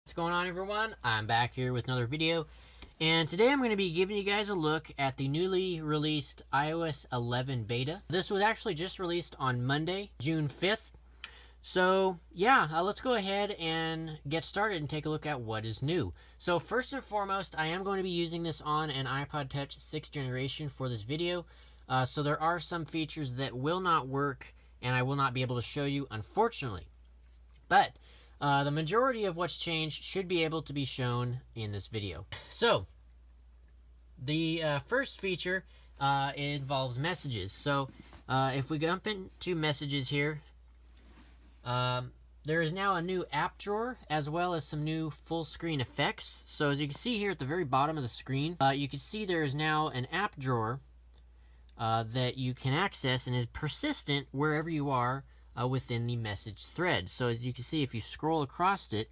What's going on, everyone? I'm back here with another video, and today I'm going to be giving you guys a look at the newly released iOS 11 beta. This was actually just released on Monday, June 5th. So yeah, let's go ahead and get started and take a look at what is new. So first and foremost, I am going to be using this on an iPod Touch 6th generation for this video. So there are some features that will not work and I will not be able to show you, unfortunately. But the majority of what's changed should be able to be shown in this video. So, the first feature involves messages. So, if we jump into messages here, there is now a new app drawer as well as some new full screen effects. So, as you can see here at the very bottom of the screen, you can see there is now an app drawer that you can access and is persistent wherever you are within the message thread. So as you can see, if you scroll across it,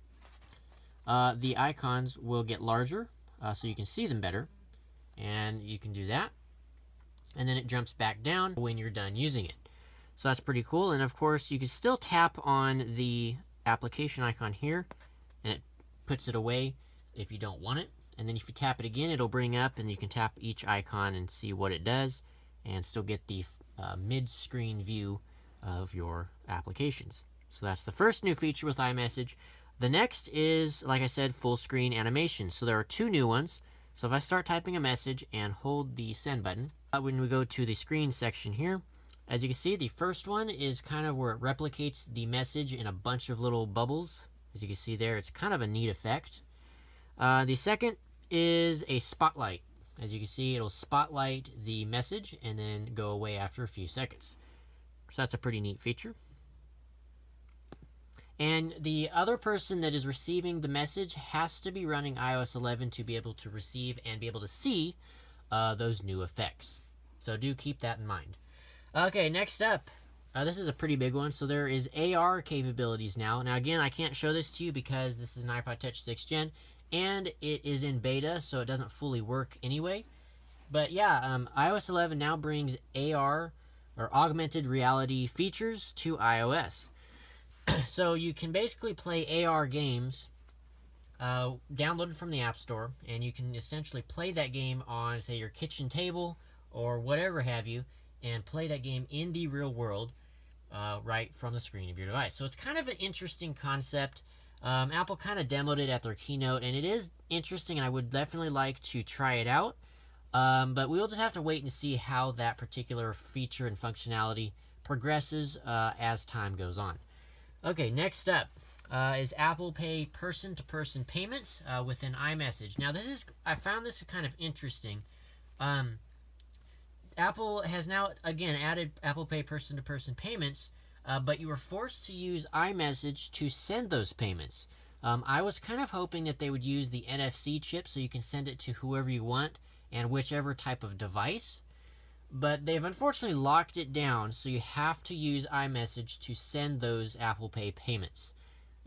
the icons will get larger so you can see them better, and you can do that, and then it jumps back down when you're done using it. So that's pretty cool. And of course you can still tap on the application icon here and it puts it away if you don't want it, and then if you tap it again, it'll bring up and you can tap each icon and see what it does and still get the mid-screen view of your applications. So that's the first new feature with iMessage. The next is, like I said, full screen animation. So there are two new ones. So if I start typing a message and hold the send button, when we go to the screen section here, as you can see, the first one is kind of where it replicates the message in a bunch of little bubbles. As you can see there, it's kind of a neat effect. The second is a spotlight. As you can see, it'll spotlight the message and then go away after a few seconds. So that's a pretty neat feature. And the other person that is receiving the message has to be running iOS 11 to be able to receive and be able to see those new effects. So do keep that in mind. Okay, next up, this is a pretty big one. So there is AR capabilities now. Now again, I can't show this to you because this is an iPod Touch 6th Gen and it is in beta, so it doesn't fully work anyway. But yeah, iOS 11 now brings AR or augmented reality features to iOS. So you can basically play AR games downloaded from the App Store, and you can essentially play that game on, say, your kitchen table or whatever have you, and play that game in the real world right from the screen of your device. So it's kind of an interesting concept. Apple kind of demoed it at their keynote, and it is interesting, and I would definitely like to try it out. But we'll just have to wait and see how that particular feature and functionality progresses as time goes on. Okay, next up is Apple Pay person-to-person payments within iMessage. Now, I found this kind of interesting. Apple has now, again, added Apple Pay person-to-person payments, but you were forced to use iMessage to send those payments. I was kind of hoping that they would use the NFC chip so you can send it to whoever you want and whichever type of device, but they've unfortunately locked it down, so you have to use iMessage to send those Apple Pay payments.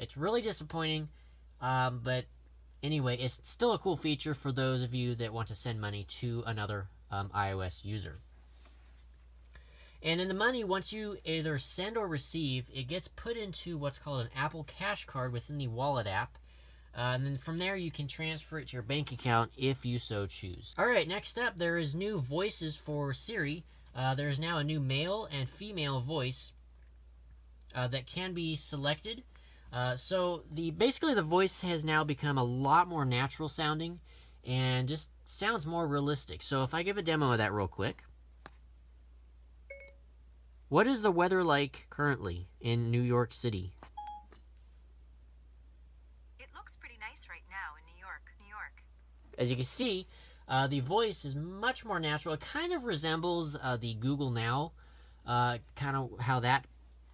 It's really disappointing, but anyway, it's still a cool feature for those of you that want to send money to another iOS user. And then the money, once you either send or receive, it gets put into what's called an Apple Cash card within the Wallet app. And then from there, you can transfer it to your bank account if you so choose. All right, next up, there is new voices for Siri. There's now a new male and female voice that can be selected. So basically the voice has now become a lot more natural sounding and just sounds more realistic. So if I give a demo of that real quick. What is the weather like currently in New York City? Looks pretty nice right now in New York. As you can see, the voice is much more natural. It kind of resembles the Google Now, kind of how that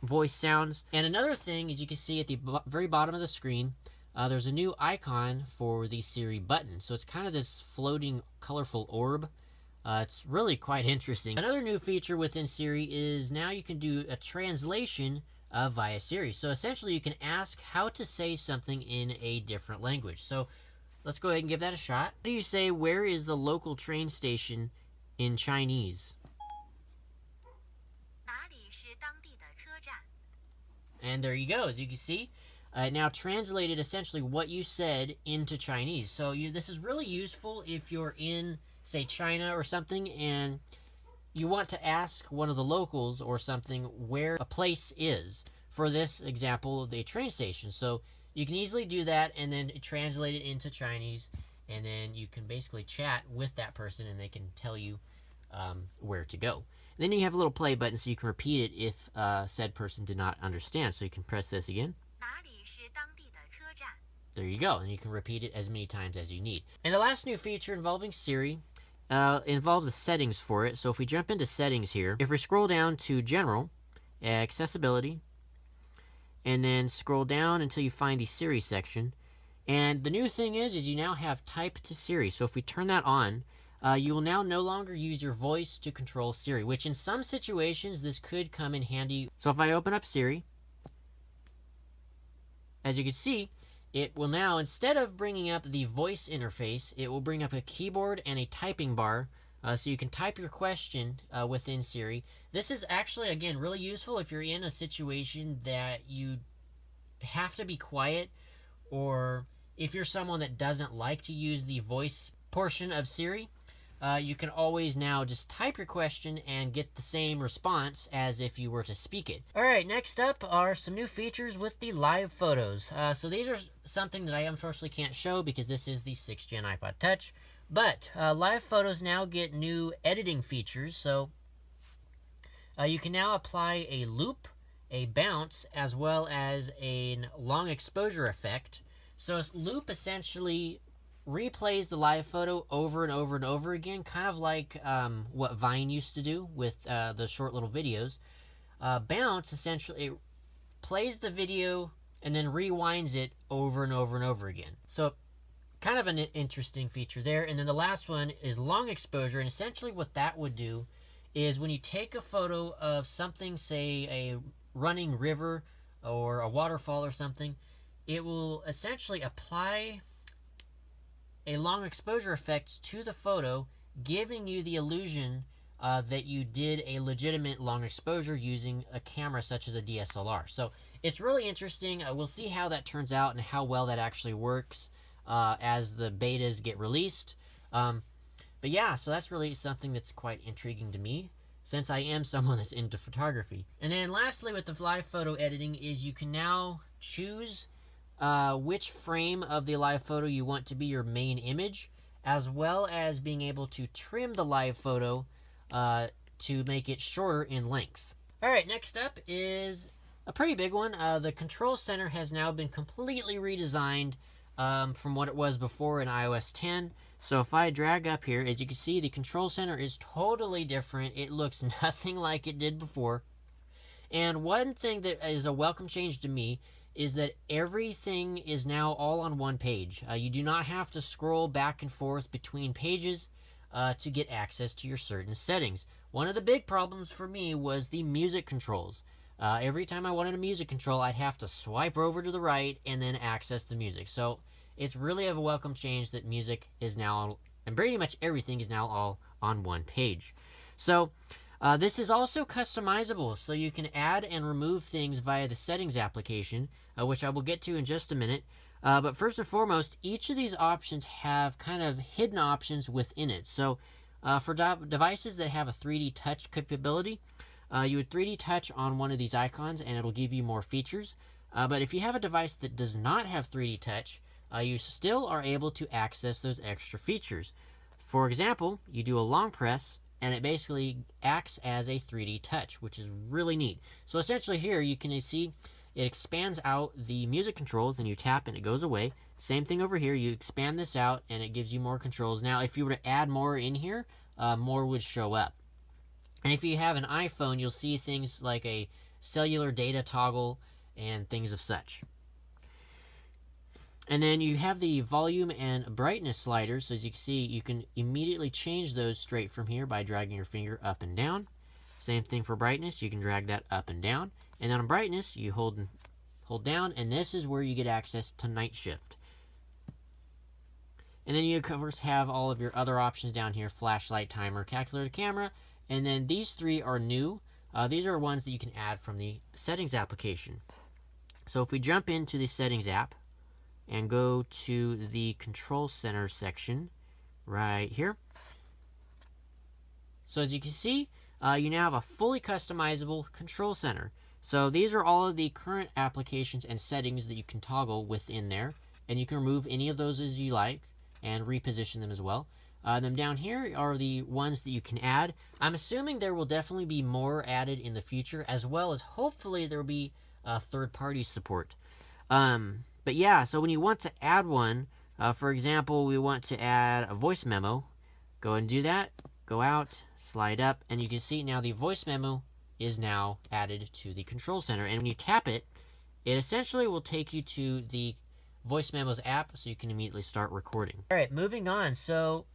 voice sounds. And another thing, as you can see at the very bottom of the screen, there's a new icon for the Siri button. So it's kind of this floating, colorful orb. It's really quite interesting. Another new feature within Siri is now you can do a translation via Siri. So essentially you can ask how to say something in a different language. So let's go ahead and give that a shot. How do you say, where is the local train station in Chinese? And there you go. As you can see, it now translated essentially what you said into Chinese. So this is really useful if you're in, say, China or something, and you want to ask one of the locals or something where a place is. For this example, the train station. So you can easily do that and then translate it into Chinese, and then you can basically chat with that person and they can tell you where to go. And then you have a little play button so you can repeat it if said person did not understand. So you can press this again. 哪里是当地的车站? There you go, and you can repeat it as many times as you need. And the last new feature involving Siri involves the settings for it. So if we jump into settings here, if we scroll down to General, Accessibility, and then scroll down until you find the Siri section. And the new thing is you now have Type to Siri. So if we turn that on, you will now no longer use your voice to control Siri, which in some situations this could come in handy. So if I open up Siri, as you can see, it will now, instead of bringing up the voice interface, it will bring up a keyboard and a typing bar, so you can type your question within Siri. This is actually, again, really useful if you're in a situation that you have to be quiet, or if you're someone that doesn't like to use the voice portion of Siri. You can always now just type your question and get the same response as if you were to speak it. Alright, next up are some new features with the live photos. So these are something that I unfortunately can't show because this is the 6th Gen iPod Touch. But live photos now get new editing features. So you can now apply a loop, a bounce, as well as a long exposure effect. So a loop essentially replays the live photo over and over and over again, kind of like what Vine used to do with the short little videos. Bounce essentially plays the video and then rewinds it over and over and over again. So kind of an interesting feature there. And then the last one is long exposure, and essentially what that would do is when you take a photo of something, say a running river or a waterfall or something, it will essentially apply a long exposure effect to the photo, giving you the illusion that you did a legitimate long exposure using a camera such as a DSLR. So it's really interesting. We'll see how that turns out and how well that actually works as the betas get released. But yeah, so that's really something that's quite intriguing to me, since I am someone that's into photography. And then lastly with the live photo editing is you can now choose which frame of the live photo you want to be your main image, as well as being able to trim the live photo to make it shorter in length. Alright, next up is a pretty big one. The control center has now been completely redesigned from what it was before in iOS 10. So if I drag up here, as you can see, the control center is totally different. It looks nothing like it did before. And one thing that is a welcome change to me is that everything is now all on one page. You do not have to scroll back and forth between pages to get access to your certain settings. One of the big problems for me was the music controls. Every time I wanted a music control, I'd have to swipe over to the right and then access the music. So it's really a welcome change that music is now, and pretty much everything is now all on one page. So this is also customizable, so you can add and remove things via the settings application, which I will get to in just a minute. But first and foremost, each of these options have kind of hidden options within it. So for devices that have a 3D touch capability, you would 3D touch on one of these icons and it'll give you more features. But if you have a device that does not have 3D touch, you still are able to access those extra features. For example, you do a long press, and it basically acts as a 3D touch, which is really neat. So essentially here you can see it expands out the music controls, and you tap and it goes away. Same thing over here, you expand this out and it gives you more controls. Now if you were to add more in here, more would show up. And if you have an iPhone, you'll see things like a cellular data toggle and things of such. And then you have the volume and brightness sliders. So as you can see, you can immediately change those straight from here by dragging your finger up and down. Same thing for brightness, you can drag that up and down. And then on brightness, you hold down, and this is where you get access to night shift. And then you of course have all of your other options down here: flashlight, timer, calculator, camera. And then these three are new. These are ones that you can add from the settings application. So if we jump into the Settings app and go to the Control Center section right here. So as you can see, you now have a fully customizable Control Center. So these are all of the current applications and settings that you can toggle within there. And you can remove any of those as you like and reposition them as well. Then down here are the ones that you can add. I'm assuming there will definitely be more added in the future, as well as hopefully there will be third-party support. But yeah, so when you want to add one, for example, we want to add a voice memo. Go ahead and do that. Go out, slide up, and you can see now the voice memo is now added to the Control Center. And when you tap it, it essentially will take you to the Voice Memos app so you can immediately start recording. All right, moving on. So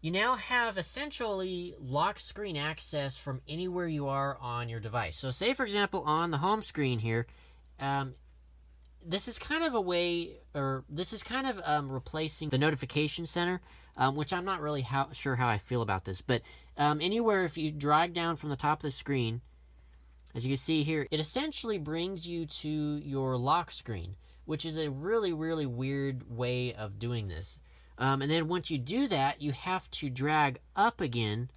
you now have essentially lock screen access from anywhere you are on your device. So say, for example, on the home screen here, this is kind of a way, or this is kind of replacing the notification center, which I'm not really sure how I feel about this. But anywhere, if you drag down from the top of the screen, as you can see here, it essentially brings you to your lock screen, which is a really, really weird way of doing this. And then once you do that, you have to drag up again.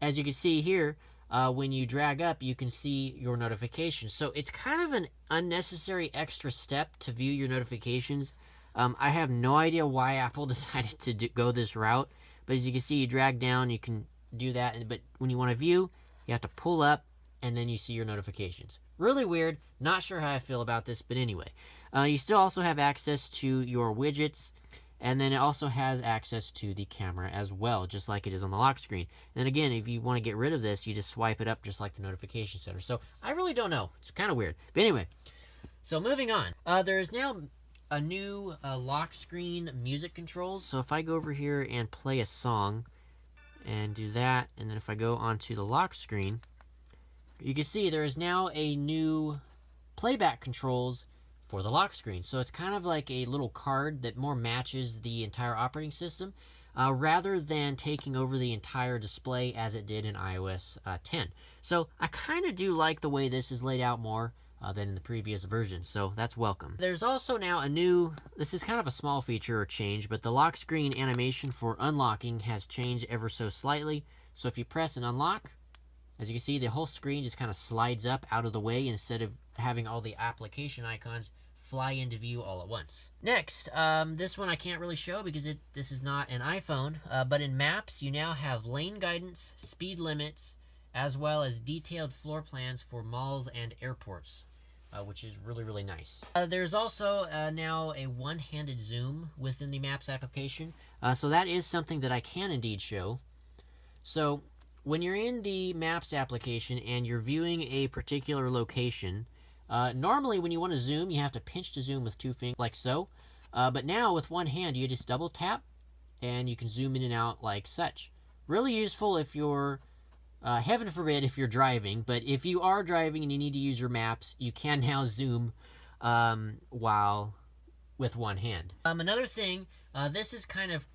As you can see here, when you drag up, you can see your notifications. So it's kind of an unnecessary extra step to view your notifications. I have no idea why Apple decided to go this route. But as you can see, you drag down, you can do that. But when you want to view, you have to pull up, and then you see your notifications. Really weird. Not sure how I feel about this, but anyway. You still also have access to your widgets, and then it also has access to the camera as well, just like it is on the lock screen. And again, if you want to get rid of this, you just swipe it up just like the notification center. So I really don't know. It's kind of weird. But anyway, so moving on. There is now a new lock screen music controls. So if I go over here and play a song and do that, and then if I go onto the lock screen, you can see there is now a new playback controls for the lock screen. So it's kind of like a little card that more matches the entire operating system rather than taking over the entire display as it did in iOS 10. So I kind of do like the way this is laid out more than in the previous version, so that's welcome. There's also now a new, this is kind of a small feature or change, but the lock screen animation for unlocking has changed ever so slightly. So if you press and unlock, as you can see, the whole screen just kind of slides up out of the way instead of having all the application icons fly into view all at once. Next, this one I can't really show because this is not an iPhone, but in Maps, you now have lane guidance, speed limits, as well as detailed floor plans for malls and airports, which is really, really nice. There's also now a one-handed zoom within the Maps application, so that is something that I can indeed show. So when you're in the Maps application and you're viewing a particular location, normally when you want to zoom, you have to pinch to zoom with two fingers, like so. But now with one hand, you just double tap, and you can zoom in and out like such. Really useful if you're, heaven forbid if you're driving, but if you are driving and you need to use your maps, you can now zoom while with one hand. Another thing, this is kind of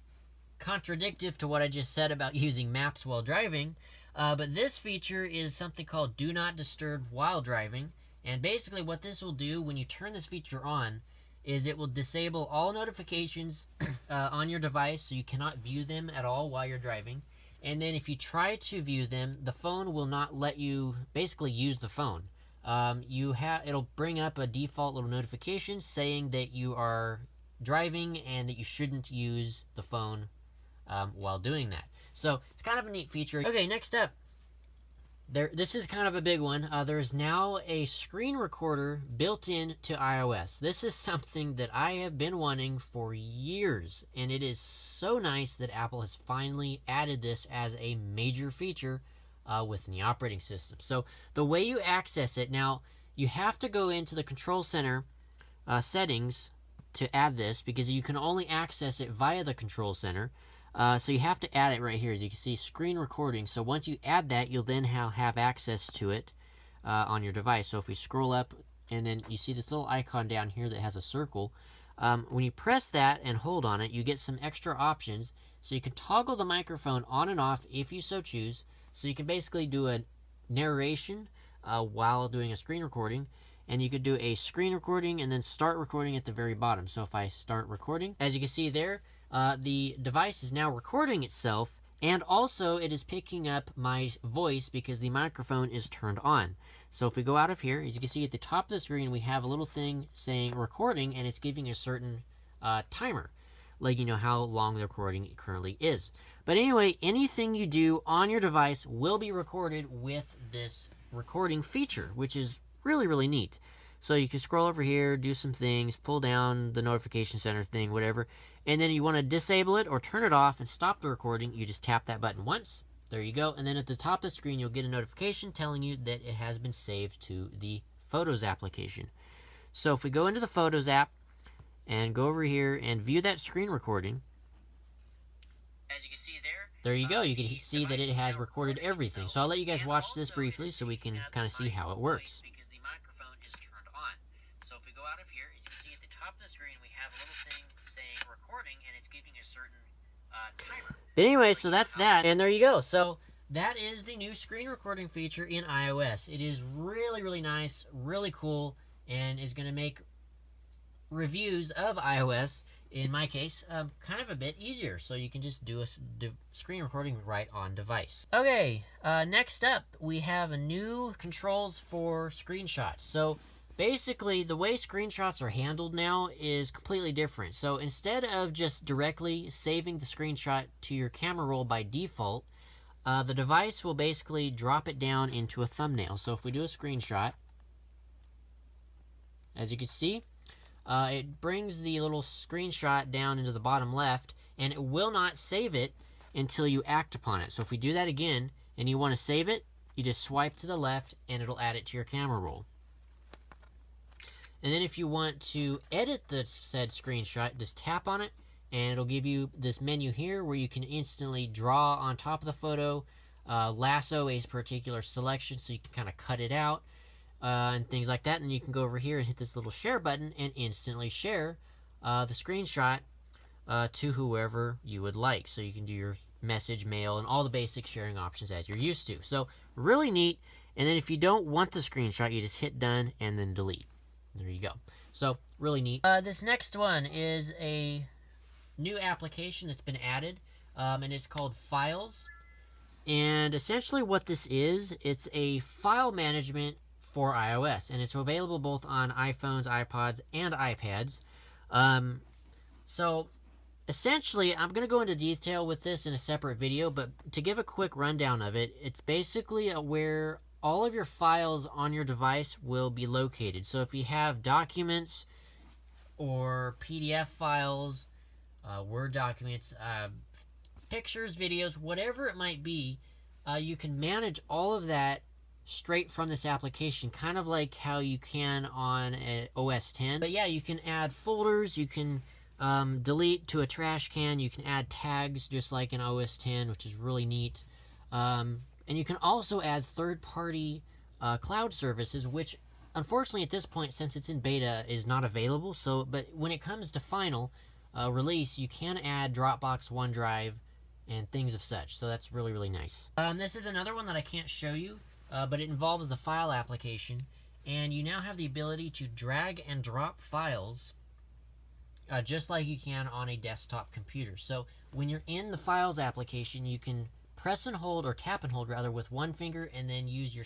contradictive to what I just said about using maps while driving, but this feature is something called Do Not Disturb while driving, and basically what this will do when you turn this feature on is it will disable all notifications on your device, so you cannot view them at all while you're driving. And then if you try to view them, the phone will not let you basically use the phone. It'll bring up a default little notification saying that you are driving and that you shouldn't use the phone while doing that. So it's kind of a neat feature. Okay, next up. This is kind of a big one. There's now a screen recorder built in to iOS. This is something that I have been wanting for years, and it is so nice that Apple has finally added this as a major feature within the operating system. So the way you access it, now you have to go into the Control Center settings to add this, because you can only access it via the Control Center. So you have to add it right here. As you can see, screen recording. So once you add that, you'll then have access to it on your device. So if we scroll up, and then you see this little icon down here that has a circle. When you press that and hold on it, you get some extra options. So you can toggle the microphone on and off if you so choose. So you can basically do a narration while doing a screen recording. and you could do a screen recording and then start recording at the very bottom. So if I start recording, as you can see there, the device is now recording itself, and also it is picking up my voice because the microphone is turned on. So if we go out of here, as you can see at the top of the screen, we have a little thing saying recording, and it's giving a certain timer, like how long the recording currently is. But anyway, anything you do on your device will be recorded with this recording feature, which is really, really neat. So you can scroll over here, do some things, pull down the notification center thing, whatever, and then you want to disable it or turn it off and stop the recording. You just tap that button once. There you go. And then at the top of the screen, you'll get a notification telling you that it has been saved to the Photos application. So if we go into the Photos app and go over here and view that screen recording, as you can see there you go. You can see that it has recorded everything. So I'll let you guys watch this briefly so we can kind of see how it works. Because the microphone is turned on. So if we go out of here, as you can see at the top of the screen, we have a little thing saying recording, and it's giving a certain timer. But anyway, so that's that, and there you go. So that is the new screen recording feature in iOS. It is really, really nice, really cool, and is going to make reviews of iOS, in my case, kind of a bit easier. So you can just do a screen recording right on device. Okay, next up, we have a new controls for screenshots. So basically, the way screenshots are handled now is completely different. So instead of just directly saving the screenshot to your camera roll by default, the device will basically drop it down into a thumbnail. So if we do a screenshot, as you can see, it brings the little screenshot down into the bottom left, and it will not save it until you act upon it. So if we do that again, and you want to save it, you just swipe to the left, and it'll add it to your camera roll. And then if you want to edit the said screenshot, just tap on it, and it'll give you this menu here where you can instantly draw on top of the photo, lasso a particular selection so you can kind of cut it out, and things like that. And you can go over here and hit this little share button and instantly share the screenshot to whoever you would like. So you can do your message, mail, and all the basic sharing options as you're used to. So really neat. And then if you don't want the screenshot, you just hit done and then delete. There you go. So really neat. This next one is a new application that's been added, and it's called Files. And essentially what this is, it's a file management for iOS, and it's available both on iPhones, iPods, and iPads. So essentially, I'm going to go into detail with this in a separate video, but to give a quick rundown of it, it's basically where all of your files on your device will be located. So if you have documents or PDF files, Word documents, pictures, videos, whatever it might be, you can manage all of that straight from this application, kind of like how you can on OS X. But yeah, you can add folders, you can delete to a trash can, you can add tags just like in OS X, which is really neat. And you can also add third-party cloud services, which unfortunately at this point, since it's in beta, is not available. So, but when it comes to final release, you can add Dropbox, OneDrive, and things of such. So that's really, really nice. This is another one that I can't show you, but it involves the file application, and you now have the ability to drag and drop files just like you can on a desktop computer. So when you're in the Files application, you can press and hold, or tap and hold rather, with one finger, and then use your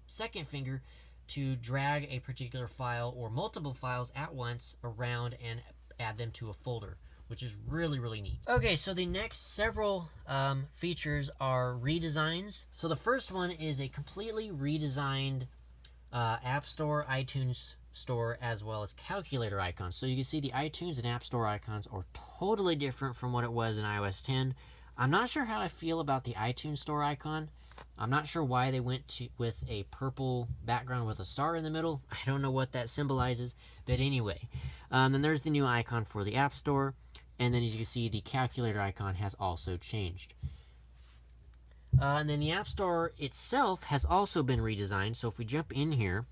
second finger to drag a particular file or multiple files at once around and add them to a folder, which is really, really neat. Okay, so the next several features are redesigns. So the first one is a completely redesigned App Store, iTunes Store, as well as calculator icons. So you can see the iTunes and App Store icons are totally different from what it was in iOS 10. I'm not sure how I feel about the iTunes Store icon. I'm not sure why they went with a purple background with a star in the middle. I don't know what that symbolizes, but anyway. Then there's the new icon for the App Store, and then as you can see, the calculator icon has also changed. And then the App Store itself has also been redesigned. So if we jump in here,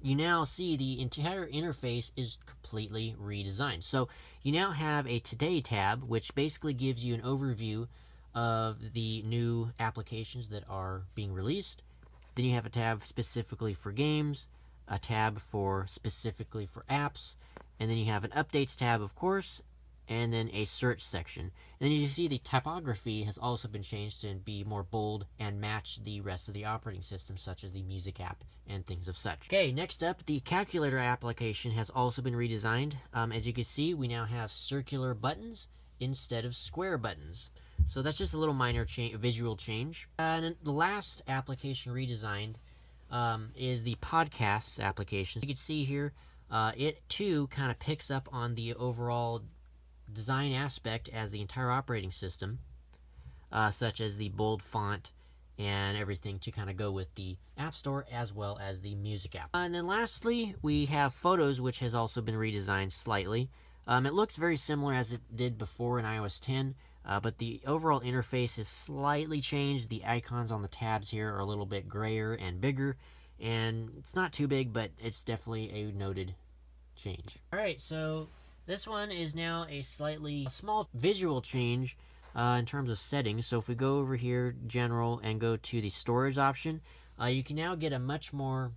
you now see the entire interface is completely redesigned. So you now have a Today tab, which basically gives you an overview of the new applications that are being released. Then you have a tab specifically for games, a tab for specifically for apps, and then you have an updates tab, of course, and then a search section. And then you see the typography has also been changed to be more bold and match the rest of the operating system, such as the music app and things of such. Okay, next up, the calculator application has also been redesigned. As you can see, we now have circular buttons instead of square buttons. So that's just a little minor visual change. And then the last application redesigned is the podcasts application. You can see here, it too kind of picks up on the overall design aspect as the entire operating system, such as the bold font and everything to kind of go with the App Store as well as the music app. And then lastly, we have Photos, which has also been redesigned slightly. It looks very similar as it did before in iOS 10, but the overall interface is slightly changed. The icons on the tabs here are a little bit grayer and bigger, and it's not too big, but it's definitely a noted change. Alright, so this one is now a slightly small visual change in terms of settings. So if we go over here, General, and go to the storage option, you can now get a much more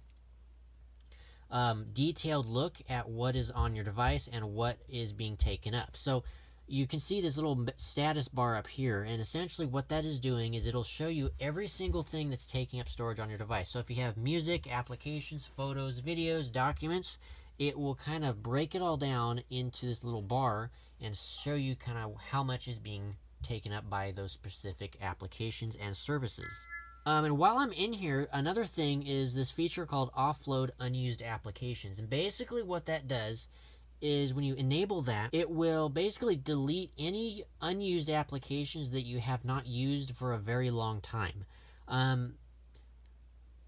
detailed look at what is on your device and what is being taken up. So you can see this little status bar up here, and essentially what that is doing is it'll show you every single thing that's taking up storage on your device. So if you have music, applications, photos, videos, documents, it will kind of break it all down into this little bar and show you kind of how much is being taken up by those specific applications and services. And while I'm in here, another thing is this feature called Offload Unused Applications. And basically what that does is when you enable that, it will basically delete any unused applications that you have not used for a very long time.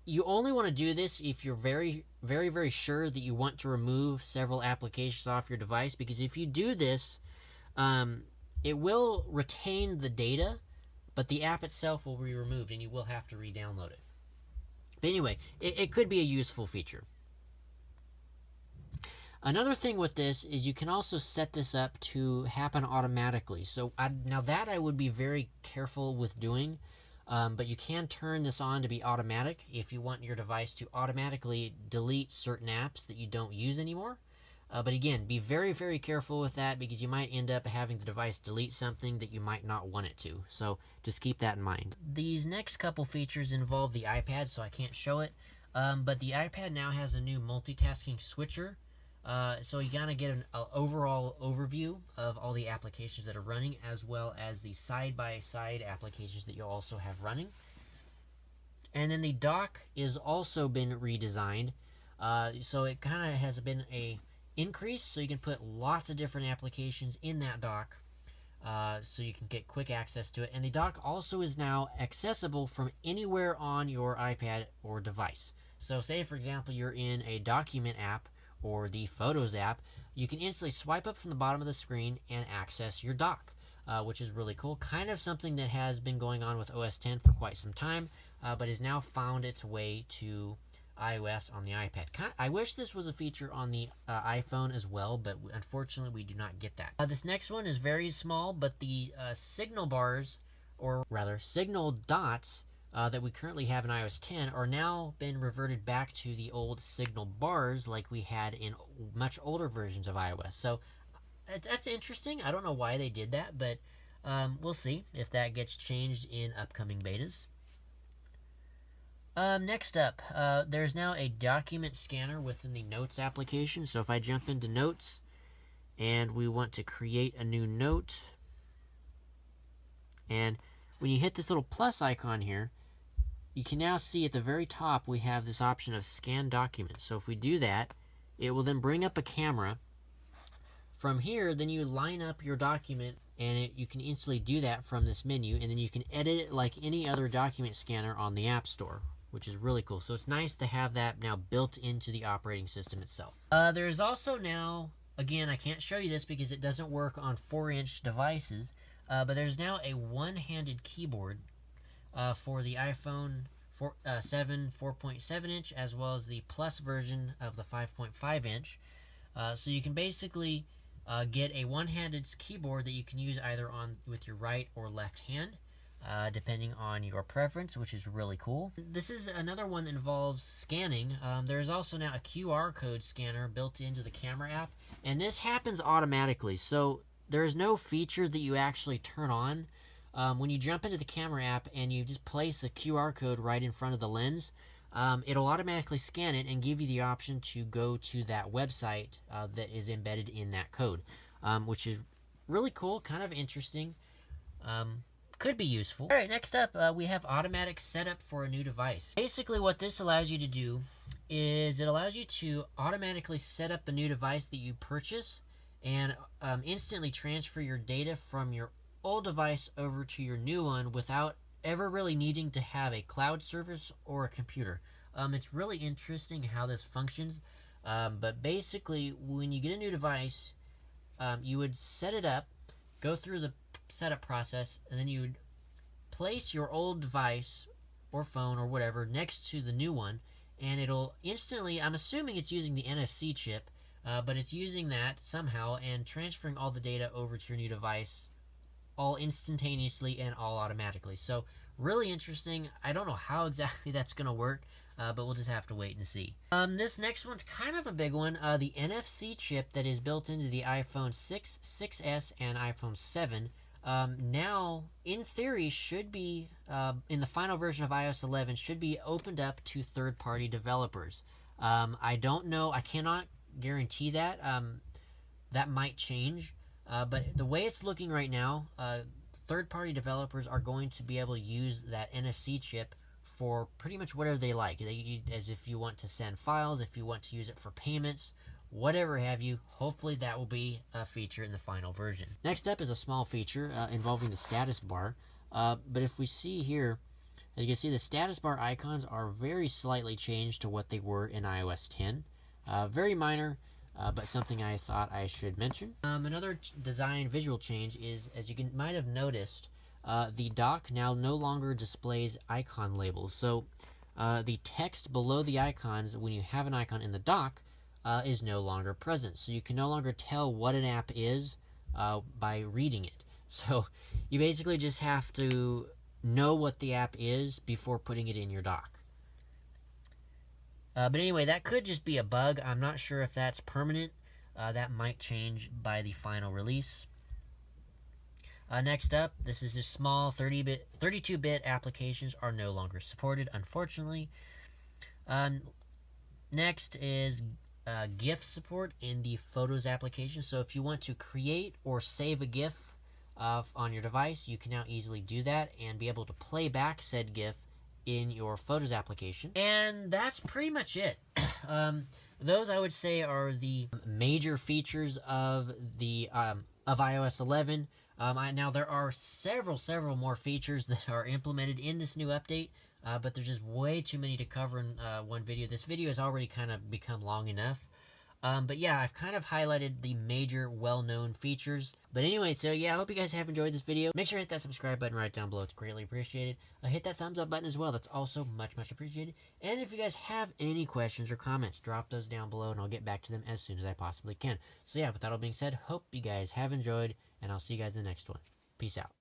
You only want to do this if you're very, very, very sure that you want to remove several applications off your device, because if you do this, it will retain the data, but the app itself will be removed and you will have to re-download it. But anyway, it could be a useful feature. Another thing with this is you can also set this up to happen automatically. So now that I would be very careful with doing. But you can turn this on to be automatic if you want your device to automatically delete certain apps that you don't use anymore. But again, be very, very careful with that, because you might end up having the device delete something that you might not want it to. So just keep that in mind. These next couple features involve the iPad, so I can't show it. But the iPad now has a new multitasking switcher. So you gotta get an overall overview of all the applications that are running, as well as the side-by-side applications that you'll also have running. And then the dock is also been redesigned. So it kind of has been a increase, so you can put lots of different applications in that dock, so you can get quick access to it. And the dock also is now accessible from anywhere on your iPad or device. So say, for example, you're in a document app or the Photos app, you can instantly swipe up from the bottom of the screen and access your dock, which is really cool. Kind of something that has been going on with OS 10 for quite some time, but has now found its way to iOS on the iPad. I wish this was a feature on the iPhone as well, but unfortunately we do not get that. This next one is very small, but the signal bars, or rather signal dots, that we currently have in iOS 10 are now been reverted back to the old signal bars like we had in much older versions of iOS. So that's interesting. I don't know why they did that, but we'll see if that gets changed in upcoming betas. Next up, there's now a document scanner within the Notes application. So if I jump into Notes and we want to create a new note, and when you hit this little plus icon here, you can now see at the very top we have this option of scan document. So if we do that, it will then bring up a camera. From here, then you line up your document, and you can instantly do that from this menu, and then you can edit it like any other document scanner on the App Store, which is really cool. So it's nice to have that now built into the operating system itself. There is also now, again, I can't show you this because it doesn't work on 4-inch devices, but there's now a one-handed keyboard for the iPhone 7 4.7 inch, as well as the Plus version of the 5.5 inch. So you can basically get a one-handed keyboard that you can use either with your right or left hand. depending on your preference, which is really cool. This is another one that involves scanning. There's also now a QR code scanner built into the camera app, and this happens automatically. So there's no feature that you actually turn on. When you jump into the camera app and you just place a QR code right in front of the lens, it'll automatically scan it and give you the option to go to that website that is embedded in that code, which is really cool, kind of interesting. Could be useful. Alright, next up, we have automatic setup for a new device. Basically, what this allows you to do is it allows you to automatically set up a new device that you purchase and instantly transfer your data from your old device over to your new one without ever really needing to have a cloud service or a computer. It's really interesting how this functions, but basically, when you get a new device, you would set it up, go through the setup process, and then you would place your old device or phone or whatever next to the new one, and it'll instantly, I'm assuming it's using the NFC chip, but it's using that somehow and transferring all the data over to your new device all instantaneously and all automatically. So really interesting. I don't know how exactly that's going to work, but we'll just have to wait and see. This next one's kind of a big one. The NFC chip that is built into the iPhone 6, 6S, and iPhone 7 now, in theory, should be, in the final version of iOS 11, should be opened up to third-party developers. I don't know. I cannot guarantee that. That might change. But the way it's looking right now, third-party developers are going to be able to use that NFC chip for pretty much whatever they like. As if you want to send files, if you want to use it for payments, whatever have you. Hopefully that will be a feature in the final version. Next up is a small feature involving the status bar. But if we see here, as you can see, the status bar icons are very slightly changed to what they were in iOS 10. Very minor, but something I thought I should mention. Another design visual change is, as you might have noticed, the dock now no longer displays icon labels. So the text below the icons, when you have an icon in the dock, is no longer present. So you can no longer tell what an app is by reading it. So you basically just have to know what the app is before putting it in your dock. But anyway, that could just be a bug. I'm not sure if that's permanent. That might change by the final release. Next up, this is just small 32-bit applications are no longer supported, unfortunately. Next is GIF support in the Photos application. So if you want to create or save a GIF on your device, you can now easily do that and be able to play back said GIF in your Photos application. And that's pretty much it. Those, I would say, are the major features of the of iOS 11. Now there are several more features that are implemented in this new update, but there's just way too many to cover in one video. This video has already kind of become long enough. But yeah, I've kind of highlighted the major well-known features. But anyway, so yeah, I hope you guys have enjoyed this video. Make sure to hit that subscribe button right down below. It's greatly appreciated. Hit that thumbs up button as well. That's also much appreciated. And if you guys have any questions or comments, drop those down below and I'll get back to them as soon as I possibly can. So yeah, with that all being said, hope you guys have enjoyed, and I'll see you guys in the next one. Peace out.